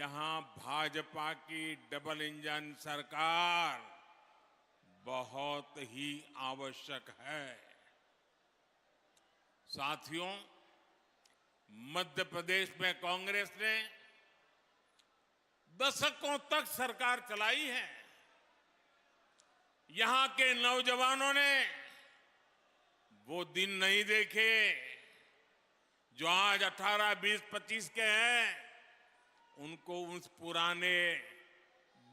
यहां भाजपा की double engine सरकार बहुत ही आवश्यक है। साथियों, मध्य प्रदेश में कांग्रेस ने दशकों तक सरकार चलाई है। यहां के नौजवानों ने वो दिन नहीं देखे जो आज 18, 20, 25 के हैं। उनको उस पुराने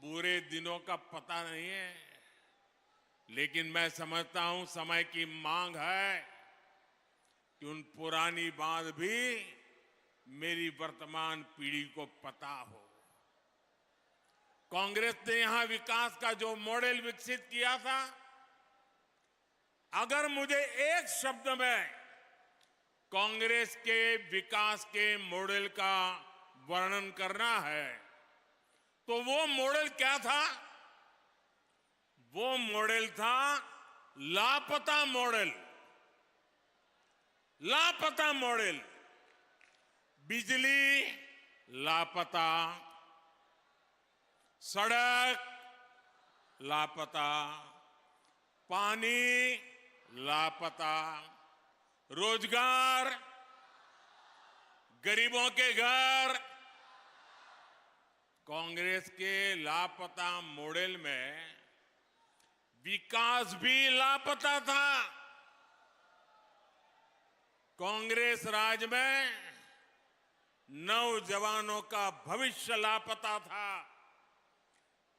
बुरे दिनों का पता नहीं है, लेकिन मैं समझता हूं समय की मांग है कि उन पुरानी बात भी मेरी वर्तमान पीढ़ी को पता हो। कांग्रेस ने यहां विकास का जो मॉडल विकसित किया था, अगर मुझे एक शब्द में कांग्रेस के विकास के मॉडल का वर्णन करना है तो वो मॉडल क्या था? वो मॉडल था लापता मॉडल। लापता मॉडल। बिजली लापता, सड़क लापता, पानी लापता, रोजगार, गरीबों के घर। कांग्रेस के लापता मॉडल में विकास भी लापता था। कांग्रेस राज में नौजवानों का भविष्य लापता था।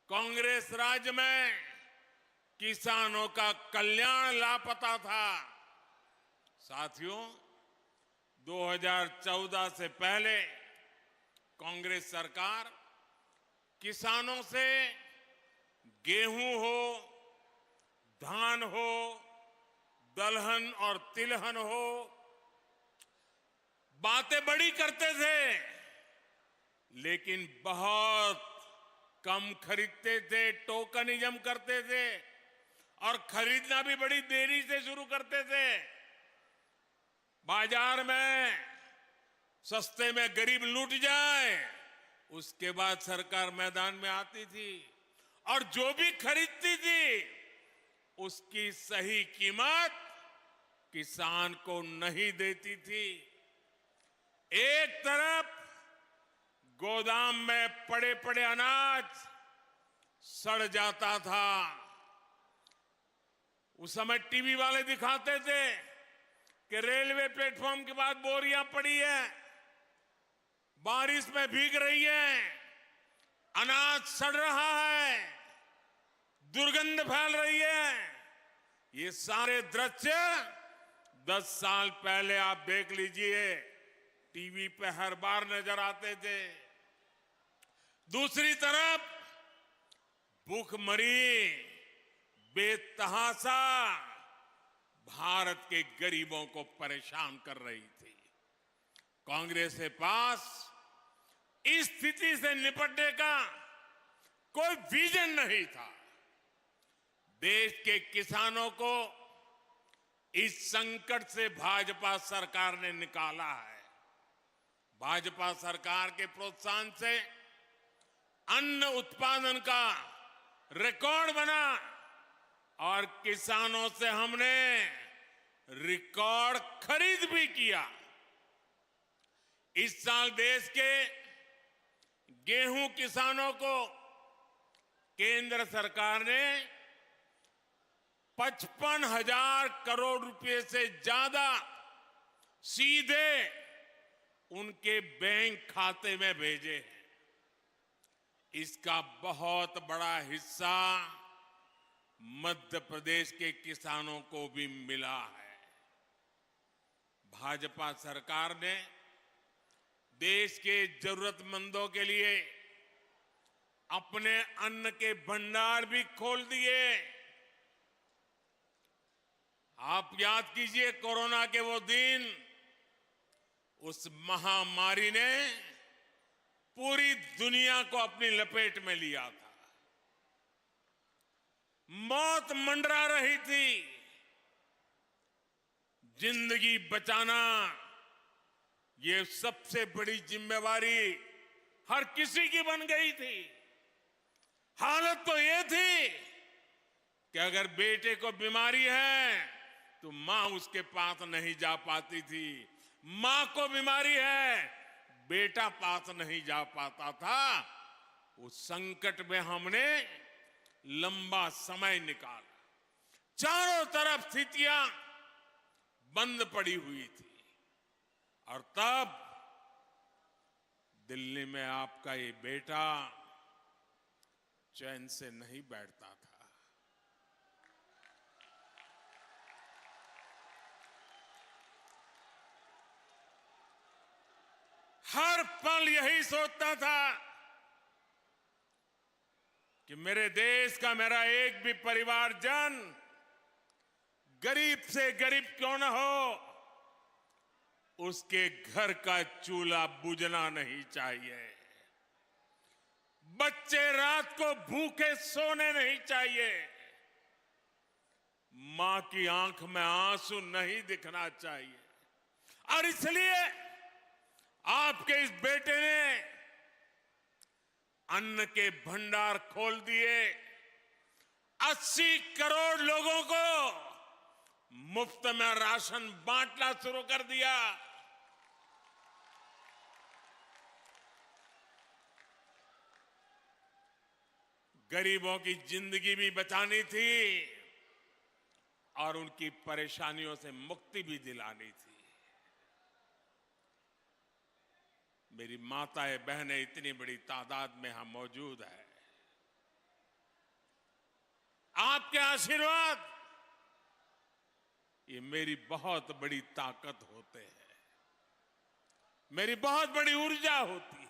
कांग्रेस राज में किसानों का कल्याण लापता था। साथियों, 2014 से पहले कांग्रेस सरकार किसानों से गेहूं हो, धान हो, दलहन और तिलहन हो, बातें बड़ी करते थे, लेकिन बहुत कम खरीदते थे, टोकनिज्म करते थे और खरीदना भी बड़ी देरी से शुरू करते थे। बाजार में सस्ते में गरीब लूट जाए, उसके बाद सरकार मैदान में आती थी और जो भी खरीदती थी उसकी सही कीमत किसान को नहीं देती थी। एक तरफ गोदाम में पड़े पड़े अनाज सड़ जाता था। उस समय टीवी वाले दिखाते थे कि रेलवे प्लेटफॉर्म के बाद बोरियां पड़ी है, बारिश में भीग रही है, अनाज सड़ रहा है, दुर्गंध फैल रही है। ये सारे दृश्य 10 साल पहले आप देख लीजिए, टीवी पे हर बार नजर आते थे। दूसरी तरफ भूखमरी, बेतहाशा भारत के गरीबों को परेशान कर रही थी। कांग्रेस के पास इस स्थिति से निपटने का कोई विजन नहीं था। देश के किसानों को इस संकट से भाजपा सरकार ने निकाला है। भाजपा सरकार के प्रोत्साहन से अन्न उत्पादन का रिकॉर्ड बना और किसानों से हमने रिकॉर्ड खरीद भी किया। इस साल देश के गेहूं किसानों को केंद्र सरकार ने 55,000 करोड़ रुपए से ज्यादा सीधे उनके बैंक खाते में भेजे हैं। इसका बहुत बड़ा हिस्सा मध्य प्रदेश के किसानों को भी मिला है। भाजपा सरकार ने देश के जरूरतमंदों के लिए अपने अन्न के भंडार भी खोल दिए। आप याद कीजिए कोरोना के वो दिन, उस महामारी ने पूरी दुनिया को अपनी लपेट में लिया था। मौत मंडरा रही थी। जिंदगी बचाना ये सबसे बड़ी जिम्मेवारी हर किसी की बन गई थी। हालत तो ये थी कि अगर बेटे को बीमारी है तो मां उसके पास नहीं जा पाती थी, मां को बीमारी है बेटा पास नहीं जा पाता था। उस संकट में हमने लंबा समय निकाला, चारों तरफ स्थितियां बंद पड़ी हुई थी, और तब दिल्ली में आपका ये बेटा चैन से नहीं बैठता था। हर पल यही सोचता था कि मेरे देश का मेरा एक भी परिवारजन गरीब से गरीब क्यों न हो, उसके घर का चूल्हा बुझना नहीं चाहिए, बच्चे रात को भूखे सोने नहीं चाहिए, मां की आंख में आंसू नहीं दिखना चाहिए। और इसलिए आपके इस बेटे ने अन्न के भंडार खोल दिए, 80 करोड़ लोगों को मुफ्त में राशन बांटना शुरू कर दिया। गरीबों की जिंदगी भी बचानी थी और उनकी परेशानियों से मुक्ति भी दिलानी थी। मेरी माताएं बहनें इतनी बड़ी तादाद में यहां मौजूद है, आपके आशीर्वाद ये मेरी बहुत बड़ी ताकत होते हैं, मेरी बहुत बड़ी ऊर्जा होती है।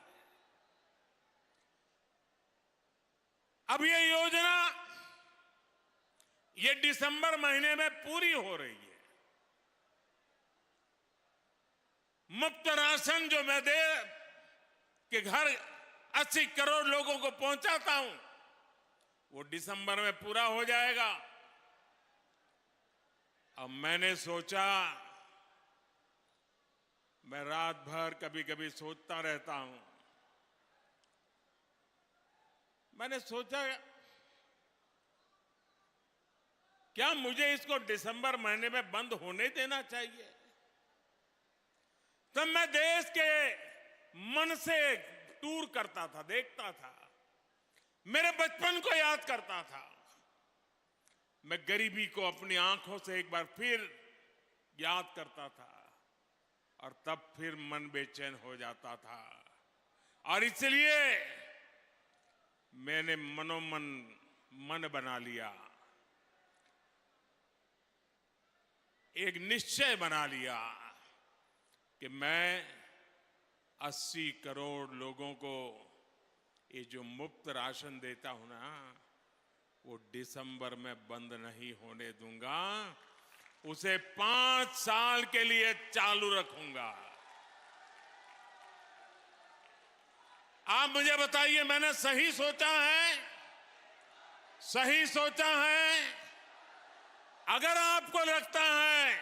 अब ये योजना ये दिसंबर महीने में पूरी हो रही है। मुफ्त राशन जो मैं दे के घर 80 करोड़ लोगों को पहुंचाता हूं, वो दिसंबर में पूरा हो जाएगा। अब मैंने सोचा, मैं रात भर कभी कभी सोचता रहता हूं, मैंने सोचा क्या मुझे इसको दिसंबर महीने में बंद होने देना चाहिए? तब मैं देश के मन से टूर करता था, देखता था, मेरे बचपन को याद करता था। मैं गरीबी को अपनी आंखों से एक बार फिर याद करता था और तब फिर मन बेचैन हो जाता था। और इसलिए मैंने मनोमन मन बना लिया, एक निश्चय बना लिया कि मैं 80 करोड़ लोगों को ये जो मुफ्त राशन देता हूं ना, वो दिसंबर में बंद नहीं होने दूंगा, उसे 5 साल के लिए चालू रखूंगा। आप मुझे बताइए, मैंने सही सोचा है? सही सोचा है? अगर आपको लगता है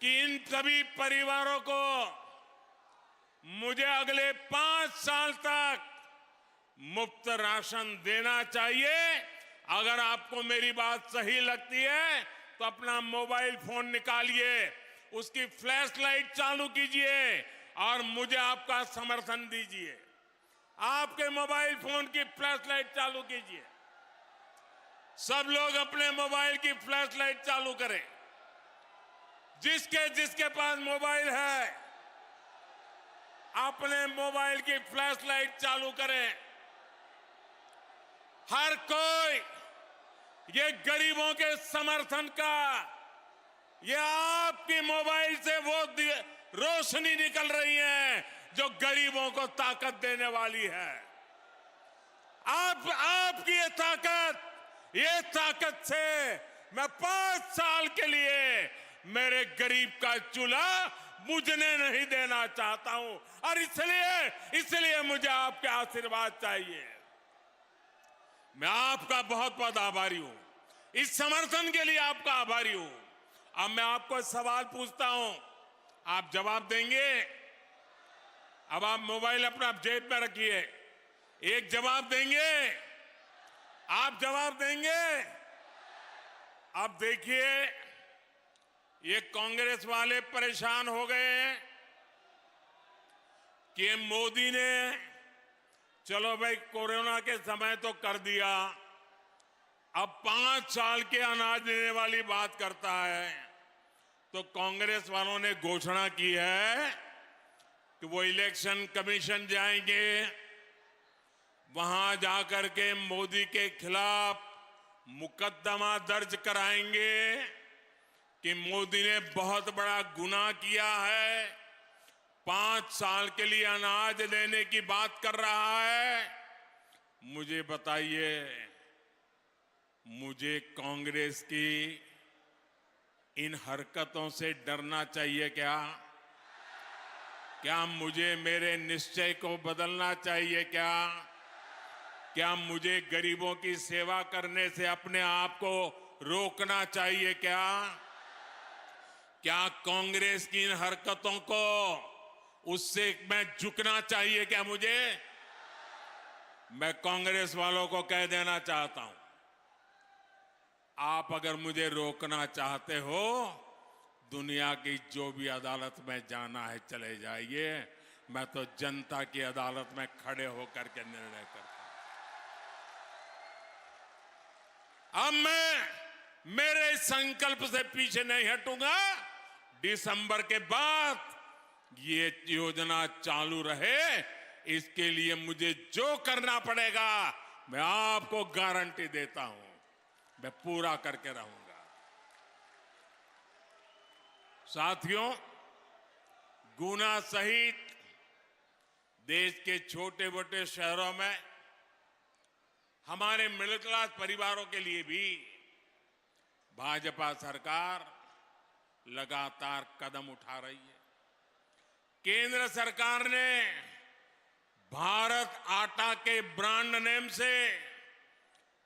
कि इन सभी परिवारों को मुझे अगले 5 साल तक मुफ्त राशन देना चाहिए, अगर आपको मेरी बात सही लगती है तो अपना मोबाइल फोन निकालिए, उसकी फ्लैश लाइट चालू कीजिए और मुझे आपका समर्थन दीजिए। आपके मोबाइल फोन की फ्लैश लाइट चालू कीजिए। सब लोग अपने मोबाइल की फ्लैश लाइट चालू करें। जिसके पास मोबाइल है अपने मोबाइल की फ्लैश लाइट चालू करें। हर कोई ये गरीबों के समर्थन का, ये आपकी मोबाइल से वो रोशनी निकल रही है जो गरीबों को ताकत देने वाली है। आपकी ये ताकत से मैं 5 साल के लिए मेरे गरीब का चूल्हा बुझने नहीं देना चाहता हूं, और इसलिए मुझे आपके आशीर्वाद चाहिए। मैं आपका बहुत बहुत आभारी हूं, इस समर्थन के लिए आपका आभारी हूं। अब मैं आपको सवाल पूछता हूं, आप जवाब देंगे? अब आप मोबाइल अपना जेब में रखिए, एक जवाब देंगे, आप जवाब देंगे। अब देखिए, ये कांग्रेस वाले परेशान हो गए हैं कि मोदी ने चलो भाई कोरोना के समय तो कर दिया, अब 5 साल के अनाज देने वाली बात करता है। तो कांग्रेस वालों ने घोषणा की है कि वो इलेक्शन कमीशन जाएंगे, वहां जाकर के मोदी के खिलाफ मुकदमा दर्ज कराएंगे कि मोदी ने बहुत बड़ा गुनाह किया है, 5 साल के लिए अनाज देने की बात कर रहा है। मुझे बताइए, मुझे कांग्रेस की इन हरकतों से डरना चाहिए क्या? क्या मुझे मेरे निश्चय को बदलना चाहिए क्या? क्या मुझे गरीबों की सेवा करने से अपने आप को रोकना चाहिए क्या? क्या कांग्रेस की इन हरकतों को उससे मैं झुकना चाहिए क्या मुझे? मैं कांग्रेस वालों को कह देना चाहता हूं, आप अगर मुझे रोकना चाहते हो, दुनिया की जो भी अदालत में जाना है चले जाइए, मैं तो जनता की अदालत में खड़े होकर के निर्णय करता हूं। अब मैं मेरे संकल्प से पीछे नहीं हटूंगा। दिसंबर के बाद ये योजना चालू रहे, इसके लिए मुझे जो करना पड़ेगा मैं आपको गारंटी देता हूं, मैं पूरा करके रहूंगा। साथियों, गुना सहित देश के छोटे छोटे शहरों में हमारे मिडिल क्लास परिवारों के लिए भी भाजपा सरकार लगातार कदम उठा रही है। केंद्र सरकार ने भारत आटा के ब्रांड नेम से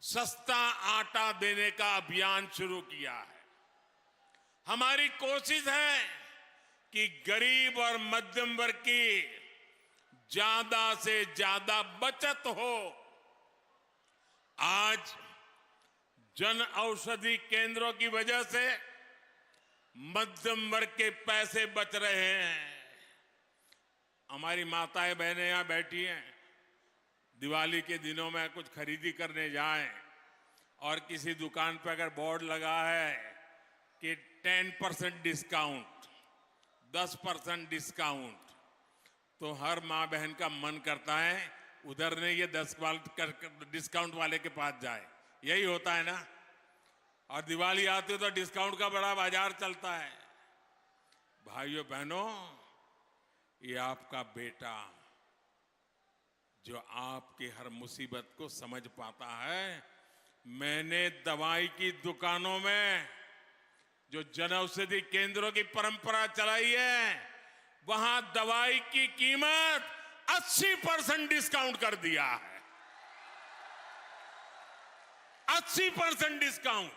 सस्ता आटा देने का अभियान शुरू किया है। हमारी कोशिश है कि गरीब और मध्यम वर्ग की ज्यादा से ज्यादा बचत हो। आज जन औषधि केंद्रों की वजह से मध्यम वर्ग के पैसे बच रहे हैं। हमारी माताएं बहनें यहां बैठी हैं, दिवाली के दिनों में कुछ खरीदी करने जाएं और किसी दुकान पर अगर बोर्ड लगा है कि 10% डिस्काउंट, 10% डिस्काउंट, तो हर मां बहन का मन करता है उधर नहीं, ये 10% डिस्काउंट वाले के पास जाए। यही होता है ना। और दिवाली आती है तो डिस्काउंट का बड़ा बाजार चलता है। भाइयों बहनों, ये आपका बेटा जो आपकी हर मुसीबत को समझ पाता है। मैंने दवाई की दुकानों में जो जनऔषधि केंद्रों की परंपरा चलाई है, वहां दवाई की कीमत 80% डिस्काउंट कर दिया है। 80% डिस्काउंट।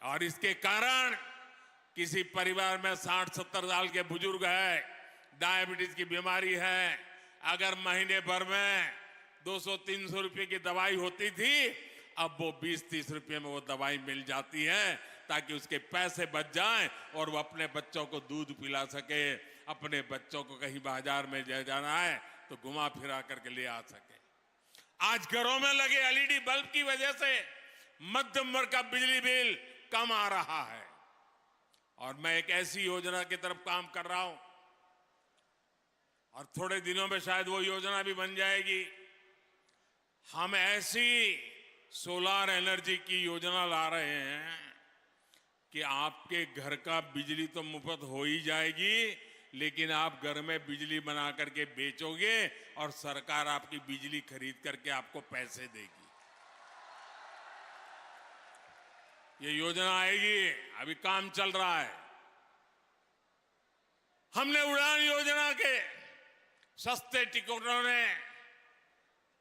और इसके कारण किसी परिवार में 60-70 साल के बुजुर्ग है, डायबिटीज की बीमारी है, अगर महीने भर में 200-300 रुपए की दवाई होती थी, अब वो 20-30 रुपए में वो दवाई मिल जाती है, ताकि उसके पैसे बच जाएं और वो अपने बच्चों को दूध पिला सके, अपने बच्चों को कहीं बाजार में जाना है तो घुमा फिरा करके ले आ सके। आज घरों में लगे एलईडी बल्ब की वजह से मध्यम वर्ग का बिजली बिल कम आ रहा है। और मैं एक ऐसी योजना की तरफ काम कर रहा हूं और थोड़े दिनों में शायद वो योजना भी बन जाएगी। हम ऐसी सोलर एनर्जी की योजना ला रहे हैं कि आपके घर का बिजली तो मुफ्त हो ही जाएगी, लेकिन आप घर में बिजली बना करके बेचोगे और सरकार आपकी बिजली खरीद करके आपको पैसे देगी। ये योजना आएगी, अभी काम चल रहा है। हमने उड़ान योजना के सस्ते टिकटों ने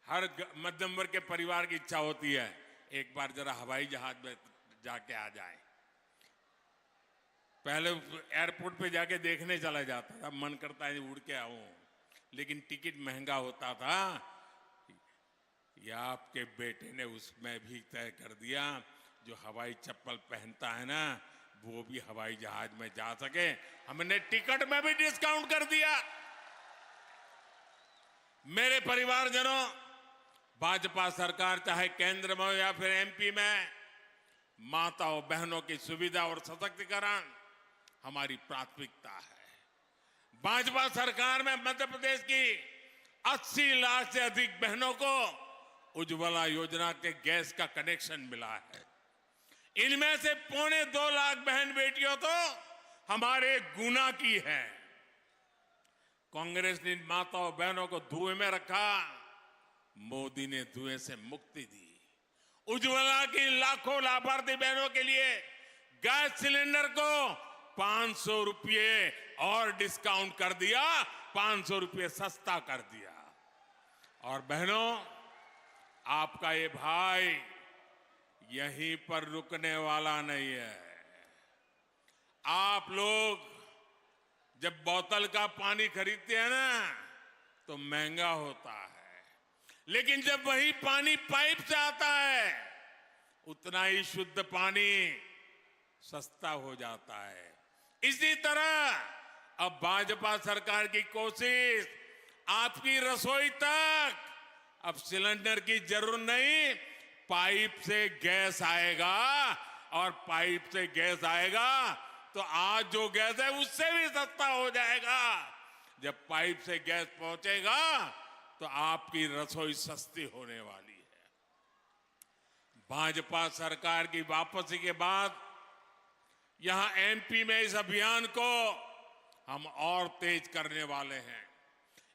हर मध्यम वर्ग के परिवार की इच्छा होती है एक बार जरा हवाई जहाज में जाके आ जाए। पहले एयरपोर्ट पे जाके देखने चला जाता था, मन करता है उड़ के आऊं, लेकिन टिकट महंगा होता था। या आपके बेटे ने उसमें भी तय कर दिया, जो हवाई चप्पल पहनता है ना वो भी हवाई जहाज में जा सके। हमने टिकट में भी डिस्काउंट कर दिया। मेरे परिवारजनों, भाजपा सरकार चाहे केंद्र में हो या फिर एमपी में, माताओं बहनों की सुविधा और सशक्तिकरण हमारी प्राथमिकता है। भाजपा सरकार में मध्य प्रदेश की 80 लाख से अधिक बहनों को उज्ज्वला योजना के गैस का कनेक्शन मिला है। इनमें से 2.25 लाख बहन बेटियों तो हमारे गुना की है। कांग्रेस ने माताओं बहनों को धुएं में रखा, मोदी ने धुएं से मुक्ति दी। उज्ज्वला की लाखों लाभार्थी बहनों के लिए गैस सिलेंडर को 500 रुपये और डिस्काउंट कर दिया, 500 रुपये सस्ता कर दिया। और बहनों, आपका ये भाई यहीं पर रुकने वाला नहीं है। आप लोग जब बोतल का पानी खरीदते हैं ना तो महंगा होता है, लेकिन जब वही पानी पाइप से आता है उतना ही शुद्ध पानी सस्ता हो जाता है। इसी तरह अब भाजपा सरकार की कोशिश, आपकी रसोई तक अब सिलेंडर की जरूरत नहीं, पाइप से गैस आएगा। और पाइप से गैस आएगा तो आज जो गैस है उससे भी सस्ता हो जाएगा। जब पाइप से गैस पहुंचेगा तो आपकी रसोई सस्ती होने वाली है। भाजपा सरकार की वापसी के बाद यहां एमपी में इस अभियान को हम और तेज करने वाले हैं।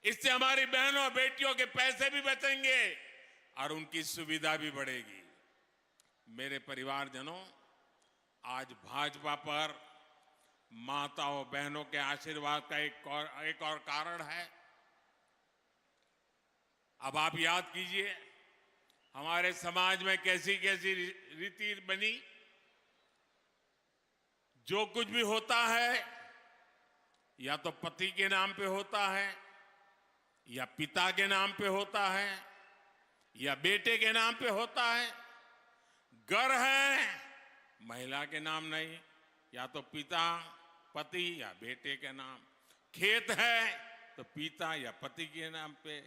इससे हमारी बहनों बेटियों के पैसे भी बचेंगे और उनकी सुविधा भी बढ़ेगी। मेरे परिवारजनों, आज भाजपा पर माताओं बहनों के आशीर्वाद का एक और कारण है। अब आप याद कीजिए, हमारे समाज में कैसी कैसी रीति बनी। जो कुछ भी होता है या तो पति के नाम पे होता है, या पिता के नाम पे होता है, या बेटे के नाम पे होता है। घर है महिला के नाम नहीं, या तो पिता पति या बेटे के नाम। खेत है तो पिता या पति के नाम पे।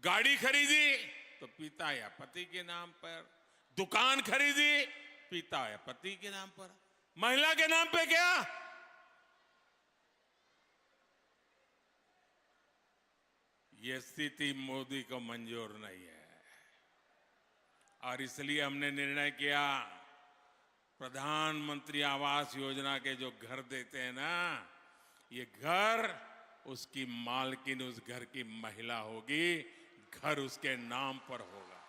गाड़ी खरीदी तो पिता या पति के नाम पर। दुकान खरीदी पिता या पति के नाम पर। महिला के नाम पे क्या? ये स्थिति मोदी को मंजूर नहीं है और इसलिए हमने निर्णय किया, प्रधानमंत्री आवास योजना के जो घर देते हैं ना, ये घर उसकी मालकिन उस घर की महिला होगी, घर उसके नाम पर होगा।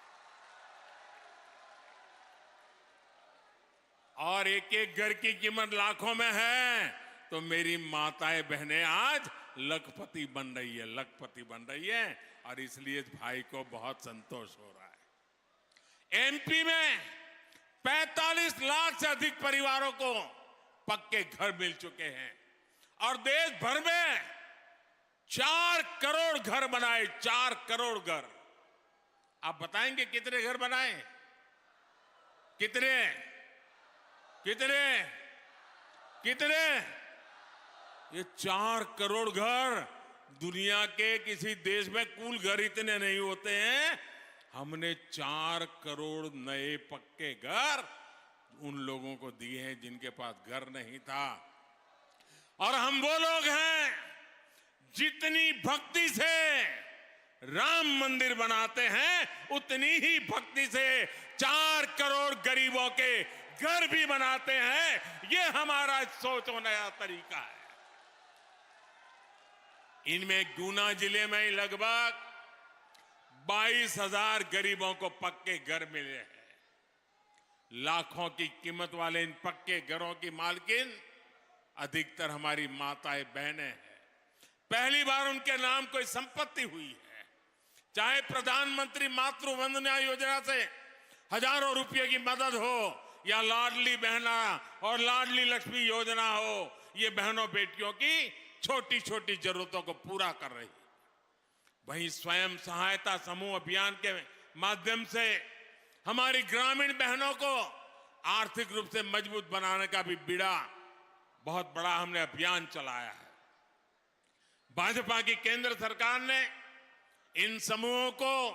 और एक एक घर की कीमत लाखों में है, तो मेरी माताएं बहनें आज लखपति बन रही है, लखपति बन रही है। और इसलिए इस भाई को बहुत संतोष हो रहा है। एमपी में 45 लाख से अधिक परिवारों को पक्के घर मिल चुके हैं और देश भर में 4 करोड़ घर बनाए, 4 करोड़ घर। आप बताएंगे कितने घर बनाए? कितने कितने कितने? ये 4 करोड़ घर, दुनिया के किसी देश में कुल घर इतने नहीं होते हैं। हमने 4 करोड़ नए पक्के घर उन लोगों को दिए हैं जिनके पास घर नहीं था। और हम वो लोग हैं जितनी भक्ति से राम मंदिर बनाते हैं, उतनी ही भक्ति से 4 करोड़ गरीबों के घर भी बनाते हैं। ये हमारा सोच और नया तरीका है। इनमें गुना जिले में ही लगभग 22,000 गरीबों को पक्के घर मिले हैं। लाखों की कीमत वाले इन पक्के घरों की मालकिन अधिकतर हमारी माताएं बहनें हैं। पहली बार उनके नाम कोई संपत्ति हुई है। चाहे प्रधानमंत्री मातृ वंदना योजना से हजारों रुपये की मदद हो, या लाडली बहना और लाडली लक्ष्मी योजना हो, ये बहनों बेटियों की छोटी छोटी जरूरतों को पूरा कर रही है। वहीं स्वयं सहायता समूह अभियान के माध्यम से हमारी ग्रामीण बहनों को आर्थिक रूप से मजबूत बनाने का भी बीड़ा बहुत बड़ा हमने अभियान चलाया है। भाजपा की केंद्र सरकार ने इन समूहों को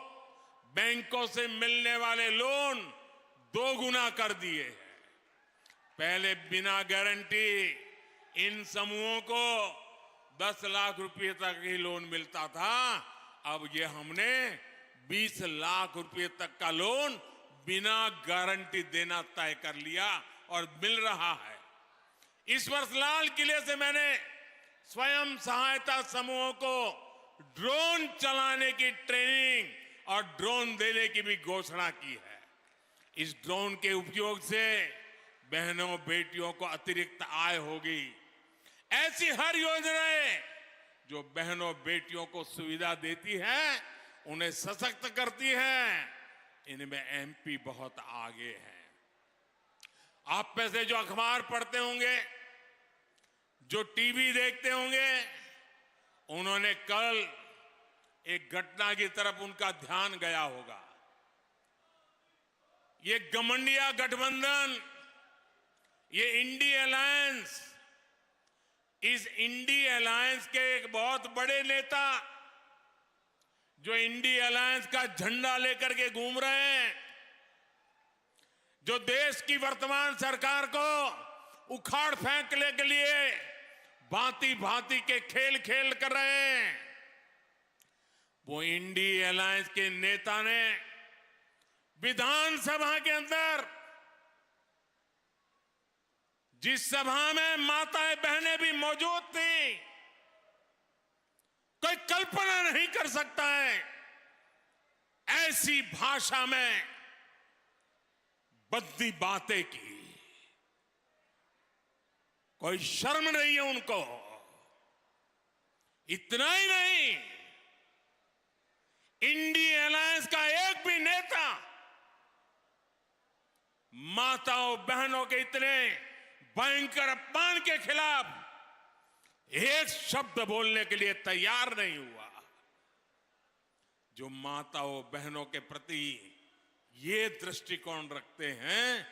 बैंकों से मिलने वाले लोन 2 गुना कर दिए हैं। पहले बिना गारंटी इन समूहों को 10 लाख रुपए तक ही लोन मिलता था, अब ये हमने 20 लाख रुपए तक का लोन बिना गारंटी देना तय कर लिया और मिल रहा है। इस वर्ष लाल किले से मैंने स्वयं सहायता समूहों को ड्रोन चलाने की ट्रेनिंग और ड्रोन देने की भी घोषणा की है। इस ड्रोन के उपयोग से बहनों बेटियों को अतिरिक्त आय होगी। ऐसी हर योजनाएं जो बहनों बेटियों को सुविधा देती है, उन्हें सशक्त करती है, इनमें एमपी बहुत आगे है। आप में से जो अखबार पढ़ते होंगे, जो टीवी देखते होंगे, उन्होंने कल एक घटना की तरफ उनका ध्यान गया होगा। ये गठबंधन गठबंधन, ये इंडी अलायंस, इस इंडी अलायंस के एक बहुत बड़े नेता जो इंडी अलायंस का झंडा लेकर के घूम रहे हैं, जो देश की वर्तमान सरकार को उखाड़ फेंकने के लिए भांति भांति के खेल खेल कर रहे हैं, वो इंडी अलायंस के नेता ने विधानसभा के अंदर, जिस सभा में माताएं बहनें भी मौजूद थी, कोई कल्पना नहीं कर सकता है ऐसी भाषा में बद्दी बातें की। कोई शर्म नहीं है उनको। इतना ही नहीं, इंडी अलायंस का एक भी नेता माताओं बहनों के इतने भयंकर अपमान के खिलाफ एक शब्द बोलने के लिए तैयार नहीं हुआ। जो माताओं बहनों के प्रति ये दृष्टिकोण रखते हैं,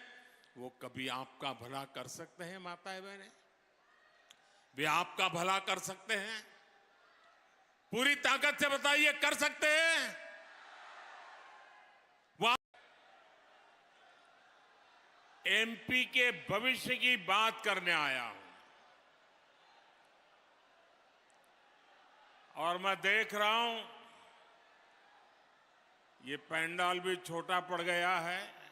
वो कभी आपका भला कर सकते हैं? माताएं बहनें, वे आपका भला कर सकते हैं? पूरी ताकत से बताइए, कर सकते हैं? वो एमपी के भविष्य की बात करने आया हूं और मैं देख रहा हूं ये पंडाल भी छोटा पड़ गया है।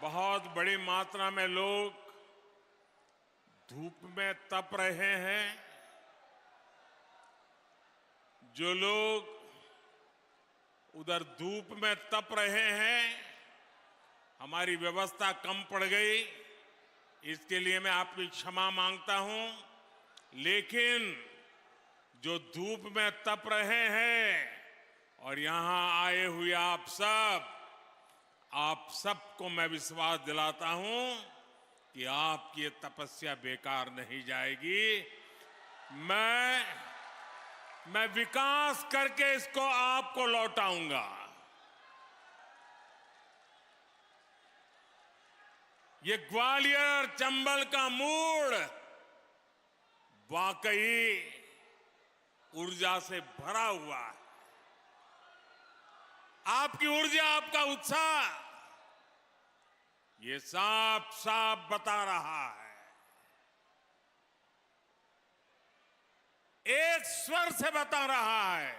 बहुत बड़ी मात्रा में लोग धूप में तप रहे हैं। जो लोग उधर धूप में तप रहे हैं, हमारी व्यवस्था कम पड़ गई, इसके लिए मैं आपकी क्षमा मांगता हूं। लेकिन जो धूप में तप रहे हैं और यहां आए हुए आप सबको मैं विश्वास दिलाता हूं कि आपकी ये तपस्या बेकार नहीं जाएगी। मैं विकास करके इसको आपको लौटाऊंगा। ये ग्वालियर चंबल का मूड वाकई ऊर्जा से भरा हुआ है। आपकी ऊर्जा, आपका उत्साह ये साफ साफ बता रहा है। एक स्वर से बता रहा है,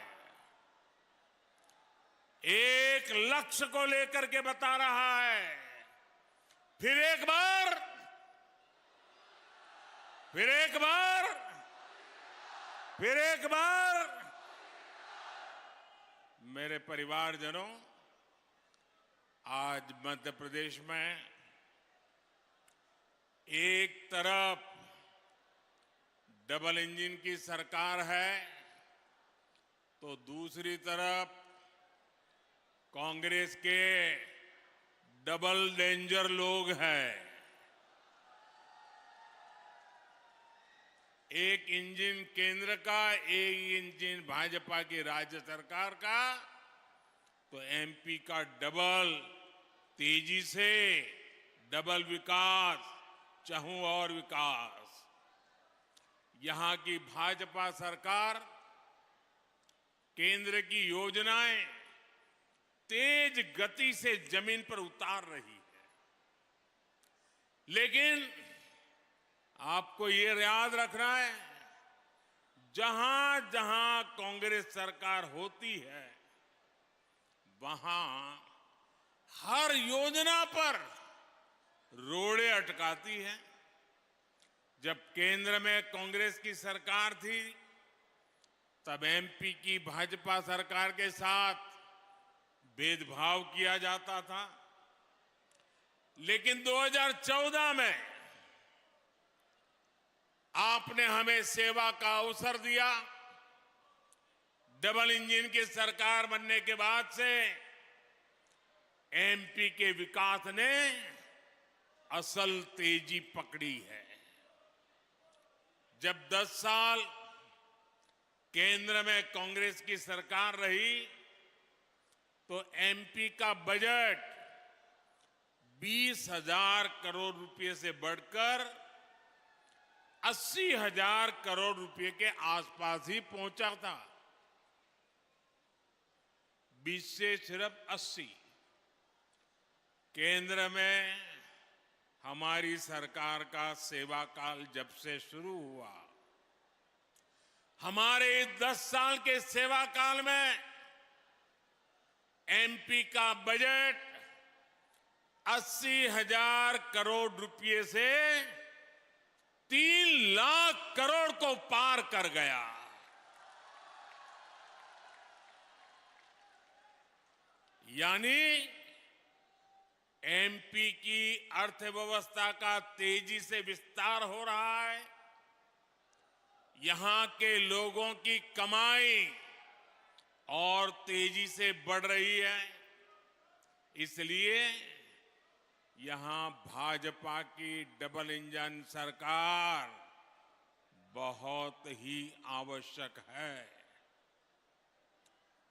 एक लक्ष्य को लेकर के बता रहा है। फिर एक बार, फिर एक बार, फिर एक बार, मेरे परिवारजनों, आज मध्य प्रदेश में एक तरफ डबल इंजन की सरकार है, तो दूसरी तरफ कांग्रेस के डबल डेंजर लोग हैं। एक इंजन केंद्र का, एक इंजन भाजपा की राज्य सरकार का, तो एमपी का डबल तेजी से डबल विकास, चाहूं और विकास। यहां की भाजपा सरकार केंद्र की योजनाएं तेज गति से जमीन पर उतार रही है। लेकिन आपको ये याद रखना है, जहां जहां कांग्रेस सरकार होती है, वहां हर योजना पर रोड़े अटकाती है। जब केंद्र में कांग्रेस की सरकार थी, तब एमपी की भाजपा सरकार के साथ भेदभाव किया जाता था। लेकिन 2014 में आपने हमें सेवा का अवसर दिया। डबल इंजन की सरकार बनने के बाद से एमपी के विकास ने असल तेजी पकड़ी है। जब 10 साल केंद्र में कांग्रेस की सरकार रही, तो एमपी का बजट 20,000 करोड़ रुपए से बढ़कर 80,000 करोड़ रुपए के आसपास ही पहुंचा था। 20 से सिर्फ 80। केंद्र में हमारी सरकार का सेवा काल जब से शुरू हुआ, हमारे 10 साल के सेवा काल में एमपी का बजट 80,000 करोड़ रुपए से 3 लाख करोड़ को पार कर गया। यानी एमपी की अर्थव्यवस्था का तेजी से विस्तार हो रहा है। यहां के लोगों की कमाई और तेजी से बढ़ रही है। इसलिए यहां भाजपा की डबल इंजन सरकार बहुत ही आवश्यक है।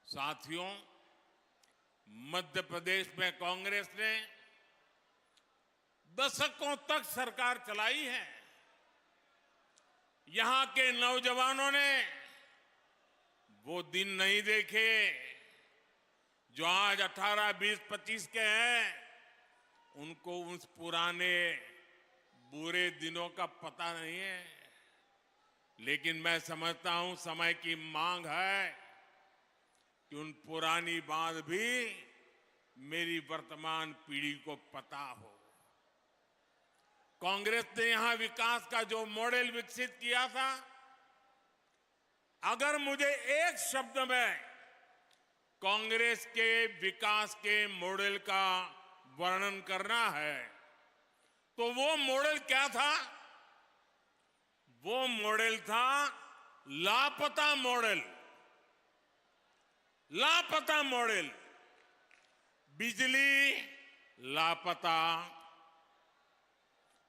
साथियों, मध्य प्रदेश में कांग्रेस ने दशकों तक सरकार चलाई है। यहां के नौजवानों ने वो दिन नहीं देखे जो आज 18, 20, 25 के हैं। उनको उस पुराने बुरे दिनों का पता नहीं है। लेकिन मैं समझता हूं समय की मांग है कि उन पुरानी बात भी मेरी वर्तमान पीढ़ी को पता हो। कांग्रेस ने यहां विकास का जो मॉडल विकसित किया था, अगर मुझे एक शब्द में कांग्रेस के विकास के मॉडल का वर्णन करना है, तो वो मॉडल क्या था? वो मॉडल था लापता मॉडल। लापता मॉडल। बिजली लापता,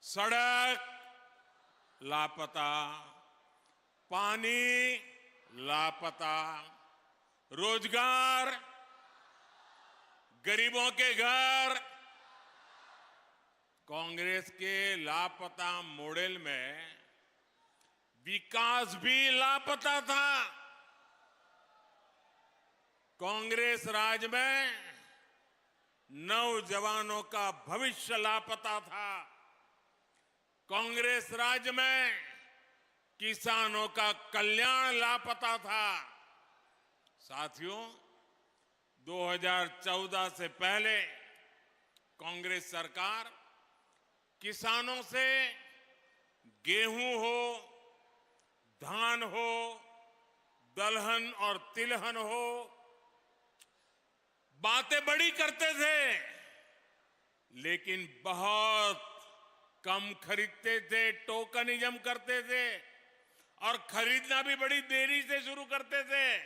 सड़क लापता, पानी लापता, रोजगार, गरीबों के घर। कांग्रेस के लापता मॉडल में विकास भी लापता था। कांग्रेस राज में नौजवानों का भविष्य लापता था। कांग्रेस राज में किसानों का कल्याण लापता था। साथियों, 2014 से पहले कांग्रेस सरकार किसानों से गेहूं हो, धान हो, दलहन और तिलहन हो, बातें बड़ी करते थे, लेकिन बहुत कम खरीदते थे, टोकनिज्म करते थे और खरीदना भी बड़ी देरी से शुरू करते थे।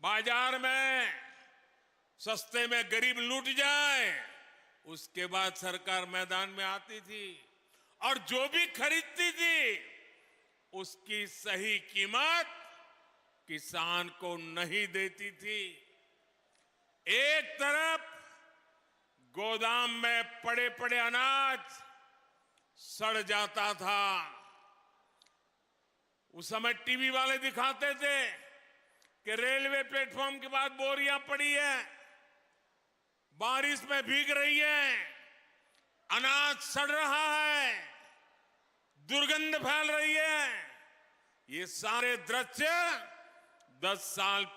बाजार में सस्ते में गरीब लूट जाए, उसके बाद सरकार मैदान में आती थी और जो भी खरीदती थी उसकी सही कीमत किसान को नहीं देती थी। एक तरफ गोदाम में पड़े पड़े अनाज सड़ जाता था। उस समय टीवी वाले दिखाते थे कि रेलवे प्लेटफॉर्म के बाद बोरियां पड़ी है, बारिश में भीग रही है, अनाज सड़ रहा है, दुर्गंध फैल रही है। ये सारे दृश्य 10 साल पहले